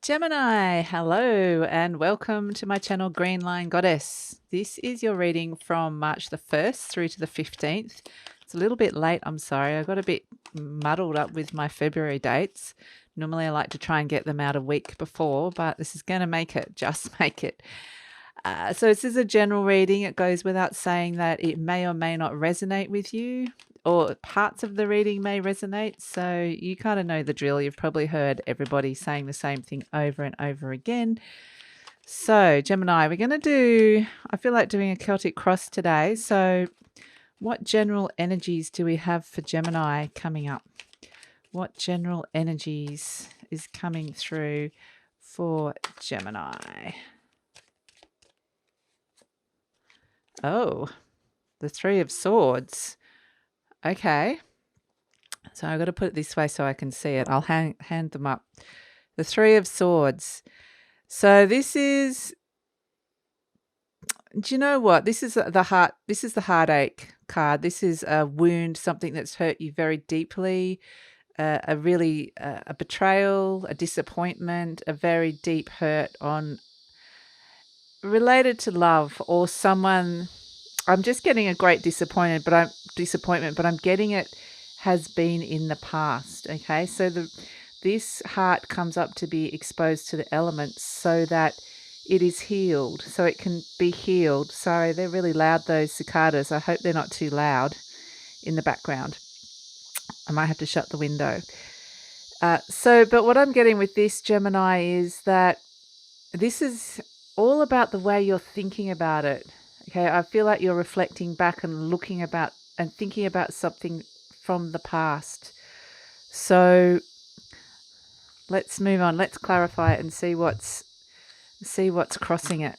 Gemini, hello and welcome to my channel GreenLion Goddess. This is your reading from March the 1st through to the 15th. It's a little bit late, I'm sorry. I got a bit muddled up with my February dates. Normally I like to try and get them out a week before, but this is going to make it, just make it. So this is a general reading. It goes without saying that it may or may not resonate with you, or parts of the reading may resonate. So you kind of know the drill. You've probably heard everybody saying the same thing over and over again. So Gemini, we're going to do, I feel like doing a Celtic cross today. So what general energies do we have for Gemini coming up? What general energies is coming through for Gemini? Oh, the Three of Swords. Okay. So I've got to put it this way so I can see it. I'll hand them up. The Three of Swords. So this is, do you know what? This is the heart. This is the heartache card. This is a wound, something that's hurt you very deeply, a betrayal, a disappointment, a very deep hurt on related to love or someone. I'm just getting a great disappointment, but I'm getting it has been in the past. Okay, so this heart comes up to be exposed to the elements so that it is healed, so it can be healed. Sorry, they're really loud, those cicadas. I hope they're not too loud in the background. I might have to shut the window. But what I'm getting with this, Gemini, is that this is all about the way you're thinking about it. Okay, I feel like you're reflecting back and looking about and thinking about something from the past. So let's move on. Let's clarify it and see what's crossing it.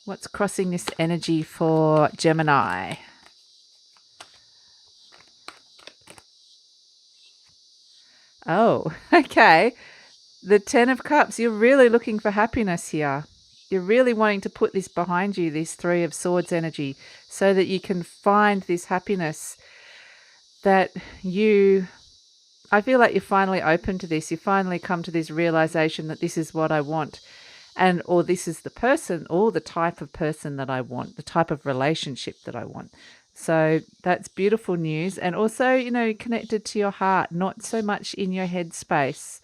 What's crossing this energy for Gemini? Oh, okay. The Ten of Cups. You're really looking for happiness here. You're really wanting to put this behind you, this Three of Swords energy, so that you can find this happiness that I feel like you're finally open to this. You finally come to this realization that this is what I want, or this is the person or the type of person that I want, the type of relationship that I want. So that's beautiful news. And also, connected to your heart, not so much in your head space.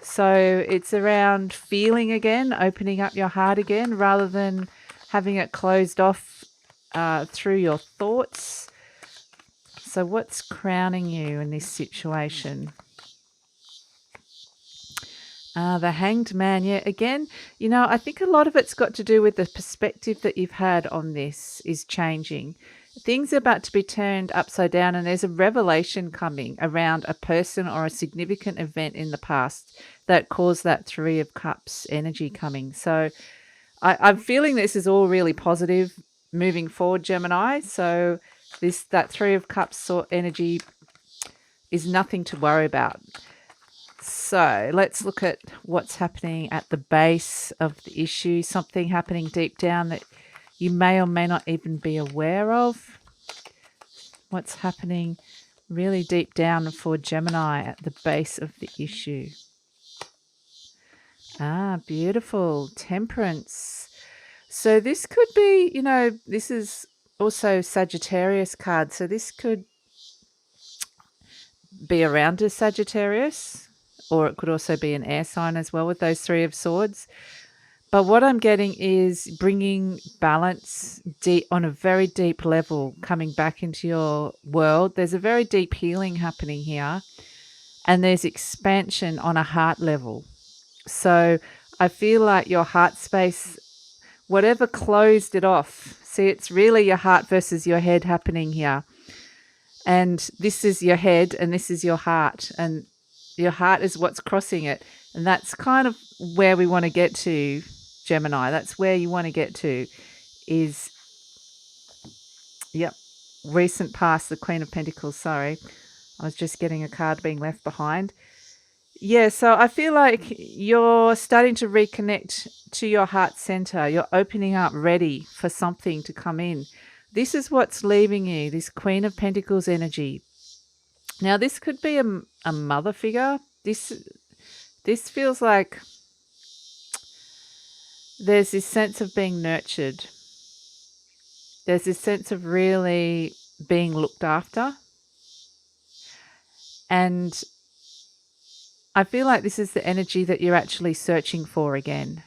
So it's around feeling again, opening up your heart again, rather than having it closed off through your thoughts. So what's crowning you in this situation? The Hanged Man. Yeah, again, I think a lot of it's got to do with the perspective that you've had on this is changing. Things are about to be turned upside down, and there's a revelation coming around a person or a significant event in the past that caused that Three of Cups energy coming. So I'm feeling this is all really positive moving forward, Gemini. So that Three of Cups sort energy is nothing to worry about. So let's look at what's happening at the base of the issue, something happening deep down that you may or may not even be aware of. What's happening really deep down for Gemini at the base of the issue? Beautiful. Temperance. So this could be, this is also Sagittarius card. So this could be around a Sagittarius, or it could also be an air sign as well with those Three of Swords. But what I'm getting is bringing balance on a very deep level, coming back into your world. There's a very deep healing happening here, and there's expansion on a heart level. So I feel like your heart space, whatever closed it off, see, it's really your heart versus your head happening here. And this is your head and this is your heart, and your heart is what's crossing it. And that's kind of where we want to get to, Gemini. That's where you want to get to is, recent past, the Queen of Pentacles. Sorry, I was just getting a card being left behind. Yeah, so I feel like you're starting to reconnect to your heart center. You're opening up, ready for something to come in. This is what's leaving you, this Queen of Pentacles energy. Now, this could be a mother figure. This This feels like there's this sense of being nurtured. There's this sense of really being looked after. And I feel like this is the energy that you're actually searching for again.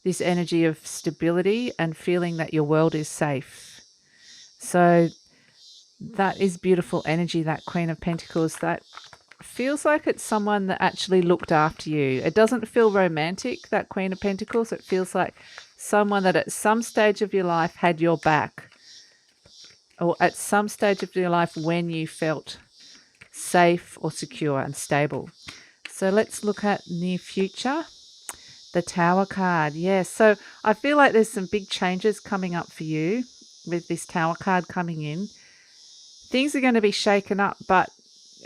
This energy of stability and feeling that your world is safe. So that is beautiful energy, that Queen of Pentacles. That feels like it's someone that actually looked after you. It doesn't feel romantic, that Queen of Pentacles. It feels like someone that at some stage of your life had your back, or at some stage of your life when you felt safe or secure and stable. So let's look at near future. The Tower card. Yes. So I feel like there's some big changes coming up for you with this Tower card coming in. Things are going to be shaken up, but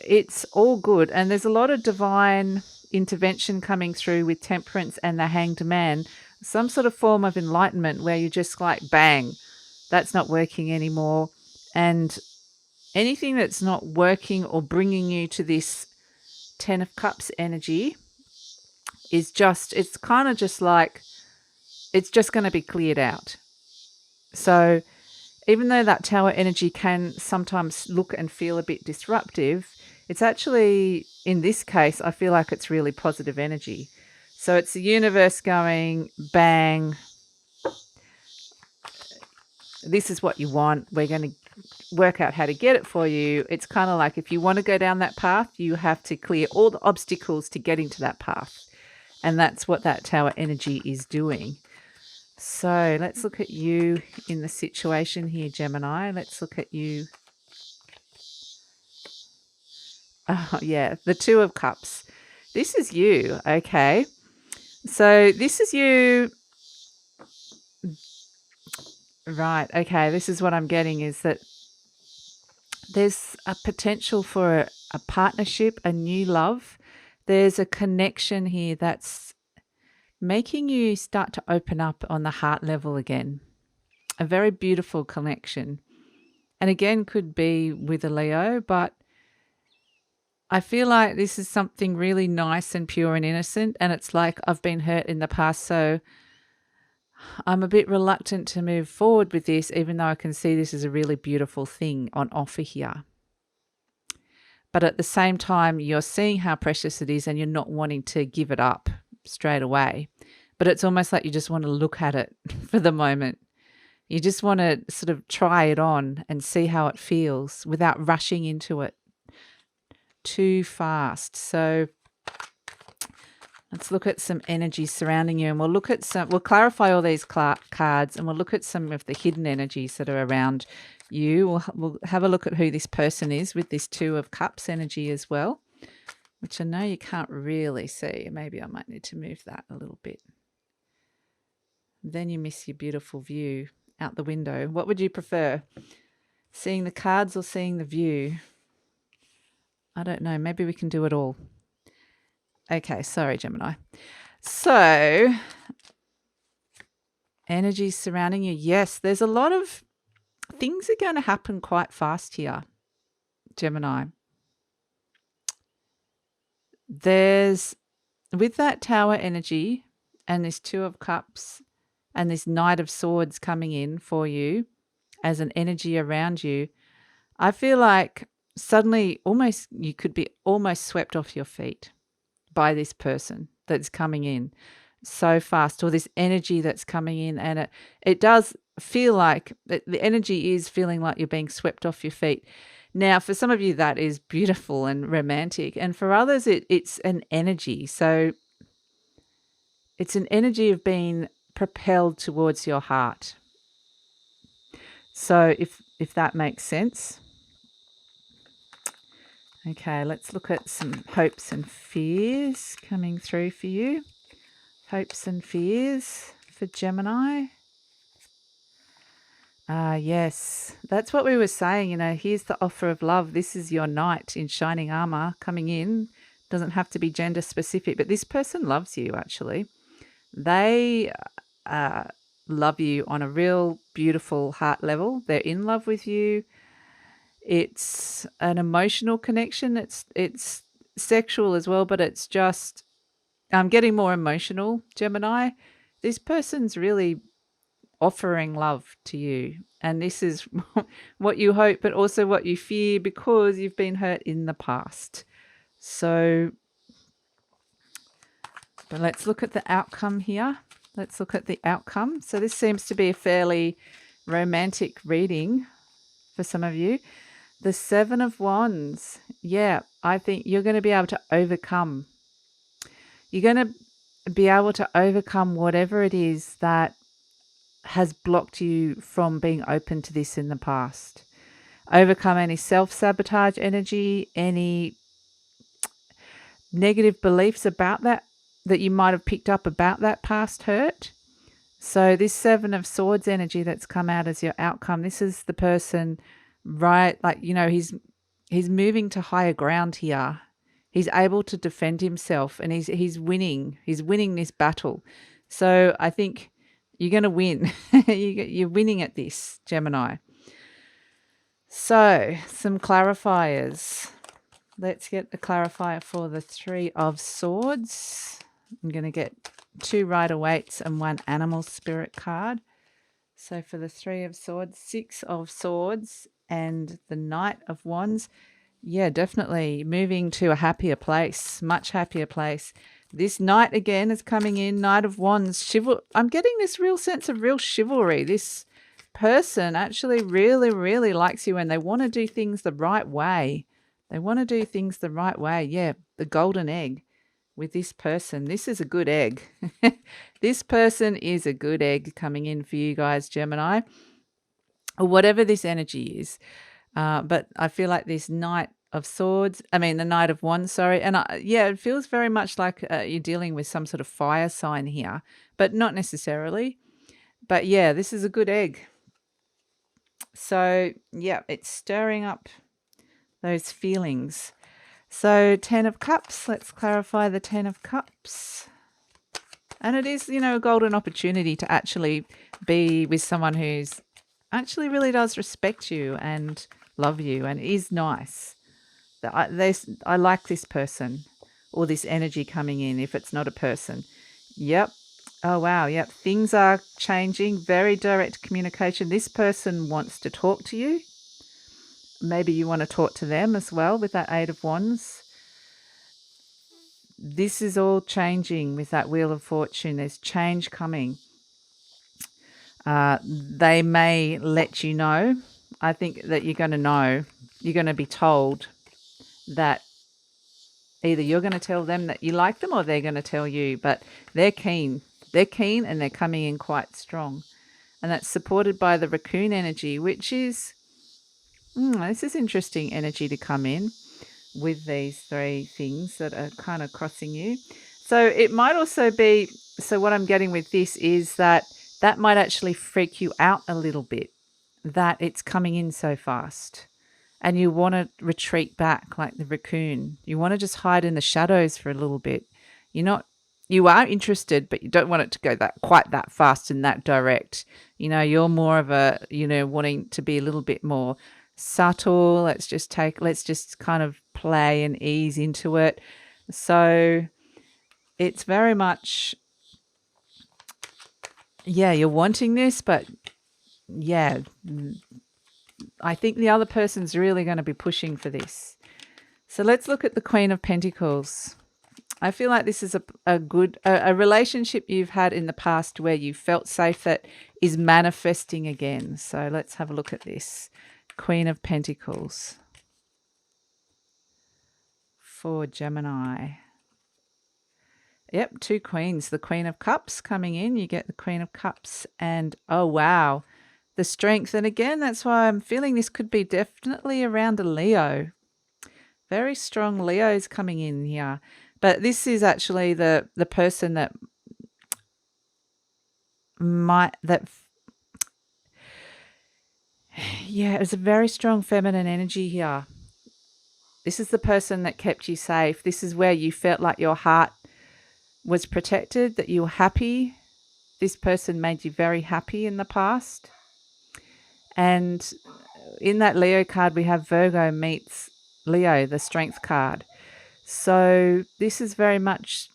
it's all good. And there's a lot of divine intervention coming through with Temperance and the Hanged Man. Some sort of form of enlightenment where you're just like, bang, that's not working anymore. And anything that's not working or bringing you to this 10 of Cups energy is just, it's kind of just like, it's just going to be cleared out. So even though that Tower energy can sometimes look and feel a bit disruptive, it's actually, in this case, I feel like it's really positive energy. So it's the universe going, bang, this is what you want. We're going to work out how to get it for you. It's kind of like if you want to go down that path, you have to clear all the obstacles to getting to that path. And that's what that Tower energy is doing. So let's look at you in the situation here, Gemini. Let's look at you. Oh, yeah, the Two of Cups. This is you, okay? So this is you. Right, okay, this is what I'm getting is that there's a potential for a partnership, a new love. There's a connection here that's making you start to open up on the heart level again. A very beautiful connection. And again, could be with a Leo, but I feel like this is something really nice and pure and innocent. And it's like I've been hurt in the past, so I'm a bit reluctant to move forward with this, even though I can see this is a really beautiful thing on offer here. But at the same time, you're seeing how precious it is and you're not wanting to give it up straight away. But it's almost like you just want to look at it for the moment. You just want to sort of try it on and see how it feels without rushing into it too fast. So let's look at some energy surrounding you, and we'll look at we'll clarify all these cards, and we'll look at some of the hidden energies that are around you. We'll have a look at who this person is with this Two of Cups energy as well, which I know you can't really see. Maybe I might need to move that a little bit. Then you miss your beautiful view out the window. What would you prefer? Seeing the cards or seeing the view? I don't know. Maybe we can do it all. Okay, sorry, Gemini. So, energy surrounding you. Yes, there's a lot of things are going to happen quite fast here, Gemini. There's, with that Tower energy and this Two of Cups and this Knight of Swords coming in for you as an energy around you, I feel like suddenly almost you could be almost swept off your feet by this person that's coming in so fast, or this energy that's coming in, and it does feel like the energy is feeling like you're being swept off your feet. Now, for some of you, that is beautiful and romantic, and for others, it's an energy. So it's an energy of being propelled towards your heart. So if that makes sense. Okay, let's look at some hopes and fears coming through for you. Hopes and fears for Gemini. Yes, that's what we were saying. You know, here's the offer of love. This is your knight in shining armor coming in. Doesn't have to be gender specific, but this person loves you actually. They love you on a real beautiful heart level. They're in love with you. It's an emotional connection. It's sexual as well, but it's just, I'm getting more emotional, Gemini. This person's really offering love to you. And this is what you hope, but also what you fear, because you've been hurt in the past. So, but let's look at the outcome here. Let's look at the outcome. So this seems to be a fairly romantic reading for some of you. The Seven of Wands. Yeah, I think you're going to be able to overcome. You're going to be able to overcome whatever it is that has blocked you from being open to this in the past. Overcome any self-sabotage energy, any negative beliefs about that you might have picked up about that past hurt. So this Seven of Swords energy that's come out as your outcome, this is the person, right? Like, you know, he's moving to higher ground here. He's able to defend himself, and he's winning. He's winning this battle. So I think you're going to win. You're winning at this, Gemini. So some clarifiers. Let's get the clarifier for the Three of Swords. I'm going to get 2 Rider Waites and 1 Animal Spirit card. So for the Three of Swords, 6 of Swords and the Knight of Wands. Yeah, definitely moving to a happier place, much happier place. This Knight again is coming in, Knight of Wands. I'm getting this real sense of real chivalry. This person actually really, really likes you, and they want to do things the right way. They want to do things the right way. Yeah, the golden egg with this person. This is a good egg. This person is a good egg coming in for you guys, Gemini, or whatever this energy is. But I feel like this Knight of Swords, the Knight of Wands, sorry. And yeah, it feels very much like you're dealing with some sort of fire sign here, but not necessarily. But yeah, this is a good egg. So yeah, it's stirring up those feelings. So 10 of Cups, let's clarify the 10 of Cups. And it is, a golden opportunity to actually be with someone who's actually really does respect you and love you and is nice. I like this person, or this energy coming in if it's not a person. Yep. Oh, wow. Yep. Things are changing. Very direct communication. This person wants to talk to you. Maybe you want to talk to them as well with that Eight of Wands. This is all changing with that Wheel of Fortune. There's change coming. They may let you know. I think that you're going to know. You're going to be told that either you're going to tell them that you like them, or they're going to tell you. But they're keen. They're keen, and they're coming in quite strong. And that's supported by the raccoon energy, which is, this is interesting energy to come in with these 3 things that are kind of crossing you. So it might also be, so what I'm getting with this is that might actually freak you out a little bit, that it's coming in so fast. And you want to retreat back like the raccoon. You want to just hide in the shadows for a little bit. You are interested, but you don't want it to go quite that fast and that direct. You're more of a, wanting to be a little bit more subtle. Let's just kind of play and ease into it. So it's very much, yeah, you're wanting this, but yeah, I think the other person's really going to be pushing for this. So let's look at the Queen of Pentacles. I feel like this is a good relationship you've had in the past where you felt safe that is manifesting again. So let's have a look at this. Queen of Pentacles for Gemini. Yep, 2 queens. The Queen of Cups coming in. You get the Queen of Cups, and oh wow, the strength. And again, that's why I'm feeling this could be definitely around a Leo. Very strong Leos coming in here. But this is actually the person that yeah, it's a very strong feminine energy here. This is the person that kept you safe. This is where you felt like your heart was protected, that you were happy. This person made you very happy in the past. And in that Leo card, we have Virgo meets Leo, the Strength card. So this is very much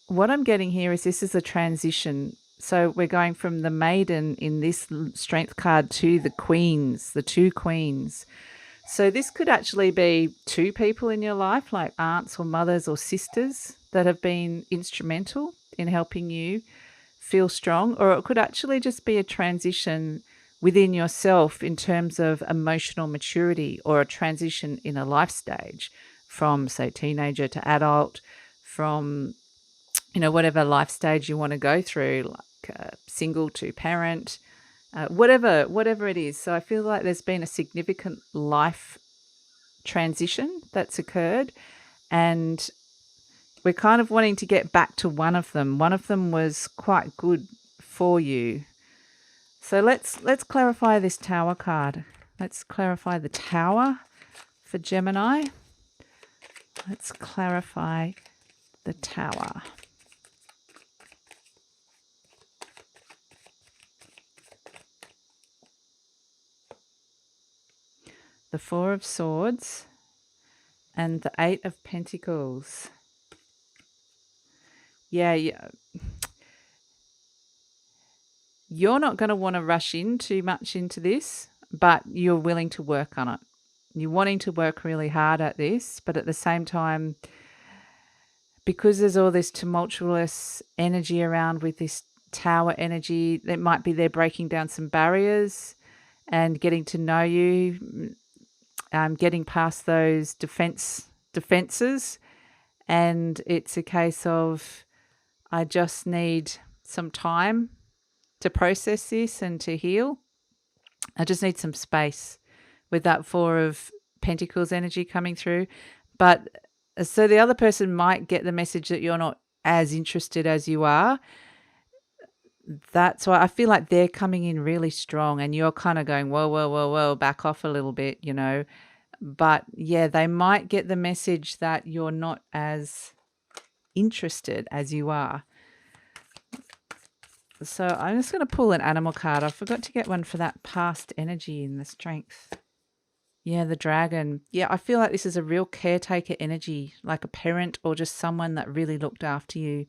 what I'm getting here is this is a transition. So we're going from the maiden in this strength card to the queens, the two queens. So this could actually be two people in your life, like aunts or mothers or sisters that have been instrumental in helping you feel strong, or it could actually just be a transition within yourself in terms of emotional maturity, or a transition in a life stage from, say, teenager to adult, from whatever life stage you want to go through, like single to parent, whatever it is. So I feel like there's been a significant life transition that's occurred, and we're kind of wanting to get back to one of them. One of them was quite good for you. So let's clarify this Tower card. Let's clarify the Tower for Gemini. Let's clarify the Tower. The Four of Swords and the Eight of Pentacles. Yeah. You're not going to want to rush in too much into this, but you're willing to work on it. You're wanting to work really hard at this, but at the same time, because there's all this tumultuous energy around with this Tower energy, it might be they're breaking down some barriers and getting to know you, getting past those defenses, and it's a case of, I just need some time to process this and to heal. I just need some space with that Four of Pentacles energy coming through. But so the other person might get the message that you're not as interested as you are. That's why I feel like they're coming in really strong, and you're kind of going, whoa, back off a little bit, But yeah, they might get the message that you're not as interested as you are. So I'm just going to pull an animal card. I forgot to get one for that past energy in the strength. Yeah, the dragon. Yeah, I feel like this is a real caretaker energy, like a parent or just someone that really looked after you.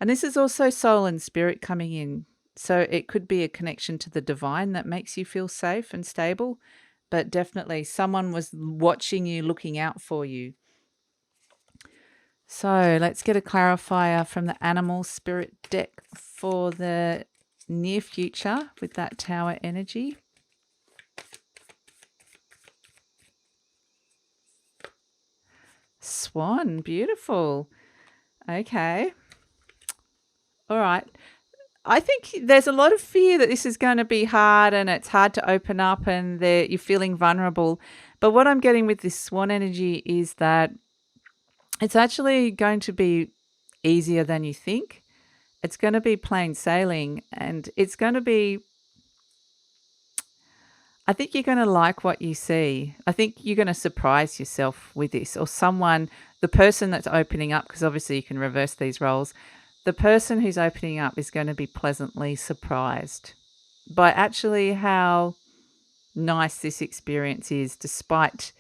And this is also soul and spirit coming in. So it could be a connection to the divine that makes you feel safe and stable, but definitely someone was watching you, looking out for you. So let's get a clarifier from the animal spirit deck for the near future with that Tower energy. Swan, beautiful. Okay. All right. I think there's a lot of fear that this is going to be hard and it's hard to open up and you're feeling vulnerable. But what I'm getting with this Swan energy is that it's actually going to be easier than you think. It's going to be plain sailing, and it's going to be, I think you're going to like what you see. I think you're going to surprise yourself with this, or someone, the person that's opening up, because obviously you can reverse these roles. The person who's opening up is going to be pleasantly surprised by actually how nice this experience is, despite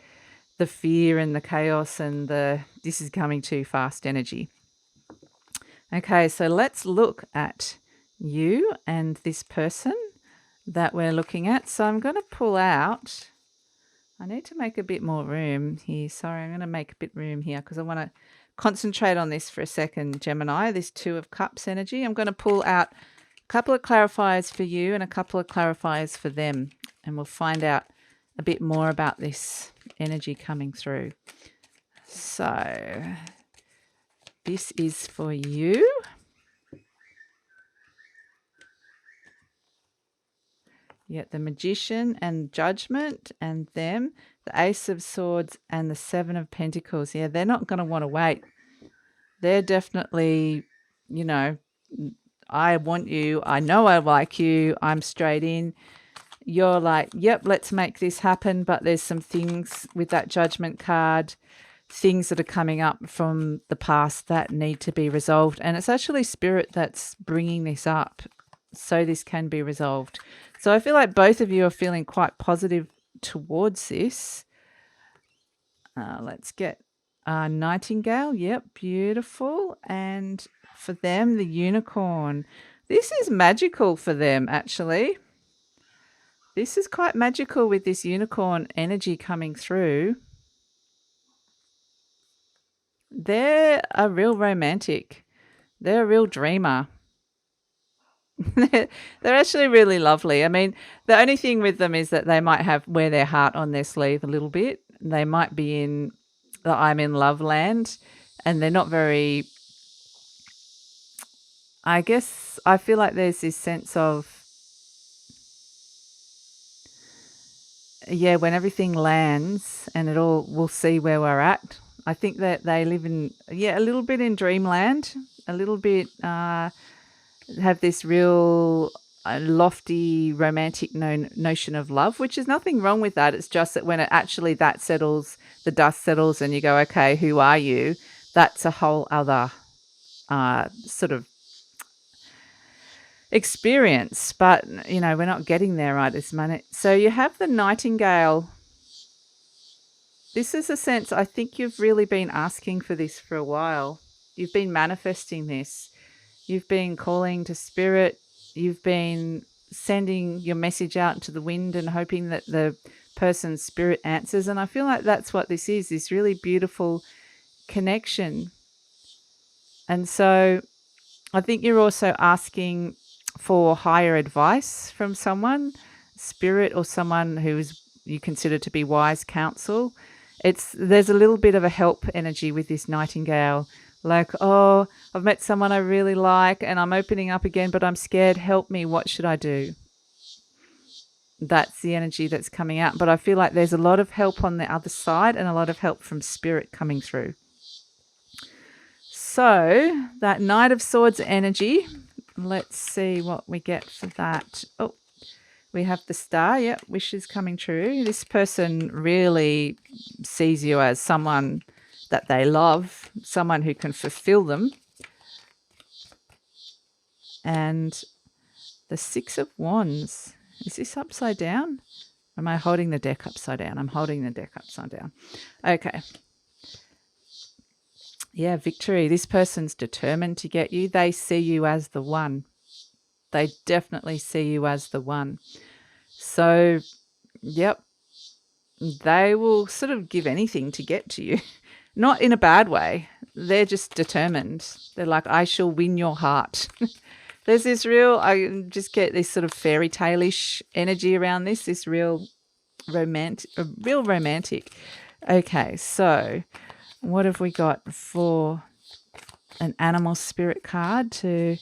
the fear and the chaos and the this is coming too fast energy. Okay, so let's look at you and this person that we're looking at. So I'm going to pull out. I need to make a bit more room here. Sorry, I'm going to make a bit room here because I want to concentrate on this for a second, Gemini, this Two of Cups energy. I'm going to pull out a couple of clarifiers for you and a couple of clarifiers for them, and we'll find out a bit more about this energy coming through. So this is for you. You get the Magician and Judgment and them, the Ace of Swords and the Seven of Pentacles. Yeah, they're not going to want to wait. They're definitely, I want you. I know I like you. I'm straight in. You're like, yep, let's make this happen. But there's some things with that Judgment card, things that are coming up from the past that need to be resolved. And it's actually Spirit that's bringing this up so this can be resolved. So I feel like both of you are feeling quite positive towards this. Let's get Nightingale. Yep, beautiful. And for them, the unicorn. This is magical for them, actually. This is quite magical with this unicorn energy coming through. They're a real romantic. They're a real dreamer. They're actually really lovely. I mean, the only thing with them is that they might wear their heart on their sleeve a little bit. They might be in the I'm in love land, and they're not very, I guess I feel like there's this sense of, yeah, when everything lands and we'll see where we're at. I think that they live in, a little bit in dreamland, a little bit have this real lofty romantic notion of love, which is nothing wrong with that. It's just that when it actually that settles, the dust settles and you go, okay, who are you? That's a whole other sort of experience. But, we're not getting there right this minute. So you have the Nightingale. This is a sense, I think you've really been asking for this for a while. You've been manifesting this. You've been calling to spirit. You've been sending your message out into the wind and hoping that the person's spirit answers. And I feel like that's what this is, this really beautiful connection. And so I think you're also asking for higher advice from someone, spirit, or someone who you consider to be wise counsel. There's a little bit of a help energy with this Nightingale. Like, oh, I've met someone I really like and I'm opening up again, but I'm scared. Help me. What should I do? That's the energy that's coming out. But I feel like there's a lot of help on the other side and a lot of help from spirit coming through. So that Knight of Swords energy, let's see what we get for that. Oh, we have the Star. Yep, wishes coming true. This person really sees you as someone that they love, someone who can fulfill them. And the Six of Wands. Is this upside down? Am I holding the deck upside down? I'm holding the deck upside down. Okay. Yeah, victory. This person's determined to get you. They see you as the one. They definitely see you as the one. So, yep, they will sort of give anything to get to you. Not in a bad way. They're just determined. They're like, I shall win your heart. There's this I just get this sort of fairy tale-ish energy around this real romantic. Okay, so what have we got for an animal spirit card to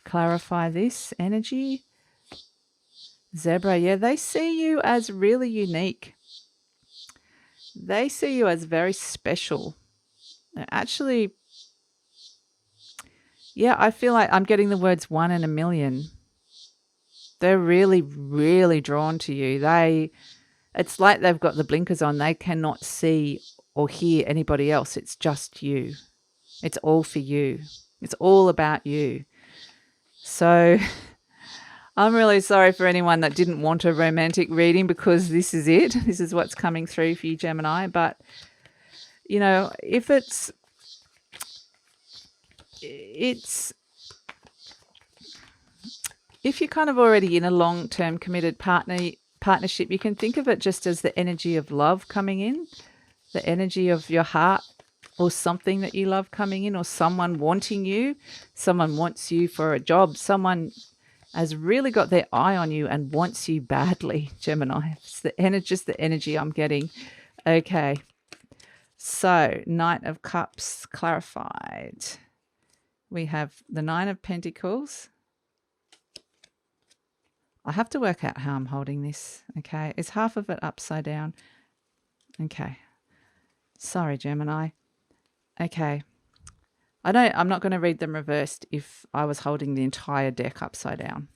clarify this energy? Zebra, yeah, they see you as really unique. They see you as very special. Actually, yeah, I feel like I'm getting the words 1 in a million. They're really, really drawn to you. It's like they've got the blinkers on. They cannot see or hear anybody else. It's just you. It's all for you. It's all about you. So I'm really sorry for anyone that didn't want a romantic reading, because this is it. This is what's coming through for you, Gemini. But, if if you're kind of already in a long-term committed partnership, you can think of it just as the energy of love coming in, the energy of your heart or something that you love coming in, or someone wanting you. Someone wants you for a job. Someone has really got their eye on you and wants you badly, Gemini. It's just the energy I'm getting. Okay. So, Knight of Cups clarified. We have the Nine of Pentacles. I have to work out how I'm holding this. Okay. Is half of it upside down? Okay. Sorry, Gemini. Okay. I'm not going to read them reversed if I was holding the entire deck upside down.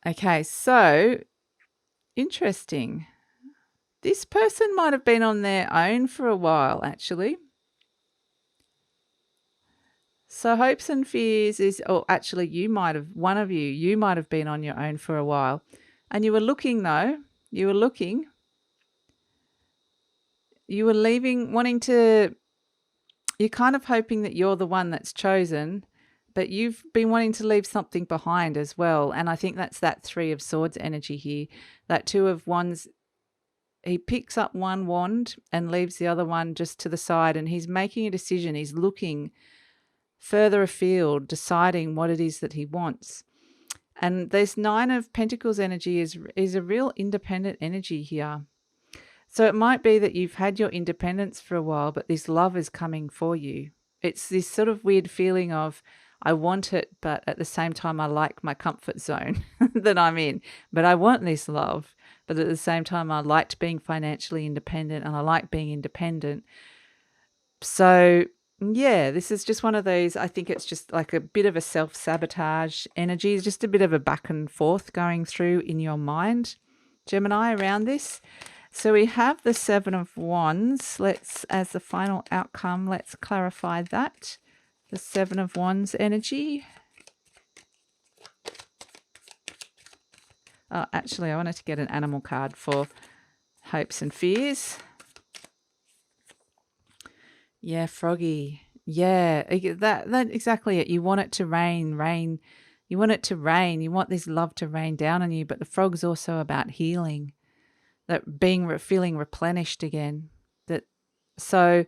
Okay, so interesting. This person might have been on their own for a while, actually. So hopes and fears actually you might have been on your own for a while. And you were looking, you were leaving, you're kind of hoping that you're the one that's chosen, but you've been wanting to leave something behind as well. And I think that's that 3 of Swords energy here. That 2 of Wands, he picks up one wand and leaves the other one just to the side, and he's making a decision. He's looking further afield, deciding what it is that he wants. And this 9 of Pentacles energy is a real independent energy here. So it might be that you've had your independence for a while, but this love is coming for you. It's this sort of weird feeling of, I want it, but at the same time, I like my comfort zone that I'm in. But I want this love. But at the same time, I liked being financially independent, and I like being independent. So yeah, this is just one of those, I think it's just like a bit of a self-sabotage energy, just a bit of a back and forth going through in your mind, Gemini, around this. So we have the 7 of Wands. Let's, as the final outcome, let's clarify that. The 7 of Wands energy. Oh, actually, I wanted to get an animal card for hopes and fears. Yeah, froggy. Yeah, that exactly it. You want it to rain. You want it to rain. You want this love to rain down on you. But the frog's also about healing, that feeling replenished again. So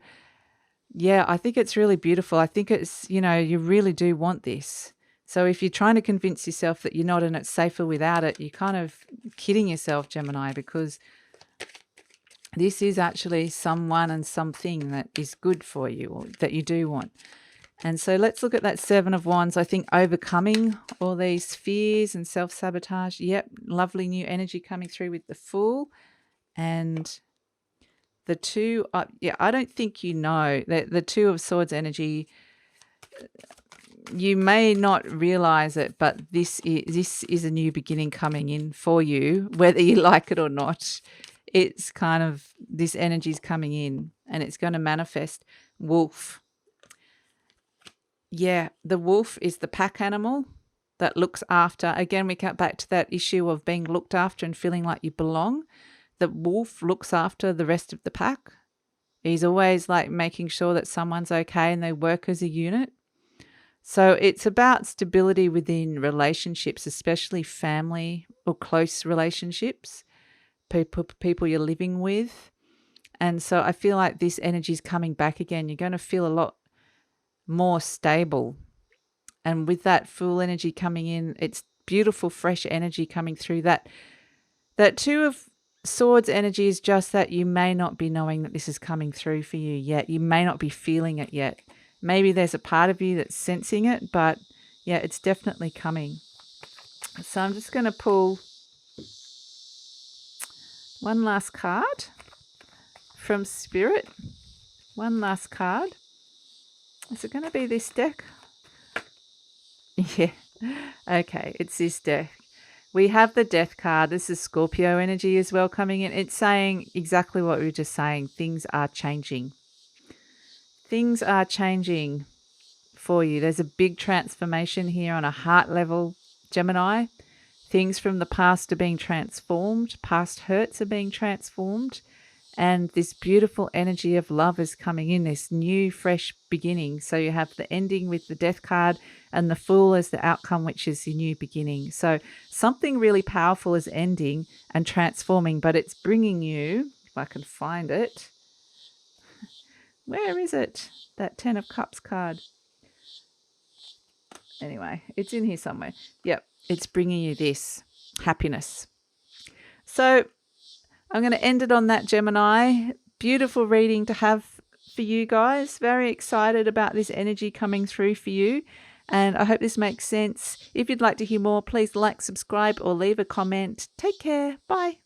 yeah, I think it's really beautiful. I think it's, you really do want this. So if you're trying to convince yourself that you're not and it's safer without it, you're kind of kidding yourself, Gemini, because this is actually someone and something that is good for you, or that you do want. And so let's look at that 7 of Wands. I think overcoming all these fears and self-sabotage. Yep, lovely new energy coming through with the Fool. And the 2, I don't think the 2 of Swords energy, you may not realize it, but this is a new beginning coming in for you, whether you like it or not. It's kind of, this energy is coming in and it's going to manifest. Wolf. Yeah, the wolf is the pack animal that looks after. Again, we get back to that issue of being looked after and feeling like you belong. The wolf looks after the rest of the pack. He's always like making sure that someone's okay and they work as a unit. So it's about stability within relationships, especially family or close relationships, people you're living with. And so I feel like this energy is coming back again. You're going to feel a lot more stable. And with that Fool energy coming in, it's beautiful, fresh energy coming through. That 2 of Swords energy is just that you may not be knowing that this is coming through for you yet. You may not be feeling it yet. Maybe there's a part of you that's sensing it, but yeah, it's definitely coming. So I'm just going to pull one last card from Spirit. One last card. Is it going to be this deck? Yeah. Okay, it's this deck. We have the Death card. This is Scorpio energy as well coming in. It's saying exactly what we were just saying. Things are changing. Things are changing for you. There's a big transformation here on a heart level, Gemini. Things from the past are being transformed. Past hurts are being transformed. And this beautiful energy of love is coming in, this new, fresh beginning. So you have the ending with the Death card and the Fool as the outcome, which is the new beginning. So something really powerful is ending and transforming, but it's bringing you, if I can find it, where is it? That 10 of Cups card. Anyway, it's in here somewhere. Yep, it's bringing you this happiness. So I'm going to end it on that, Gemini. Beautiful reading to have for you guys. Very excited about this energy coming through for you. And I hope this makes sense. If you'd like to hear more, please like, subscribe, or leave a comment. Take care. Bye.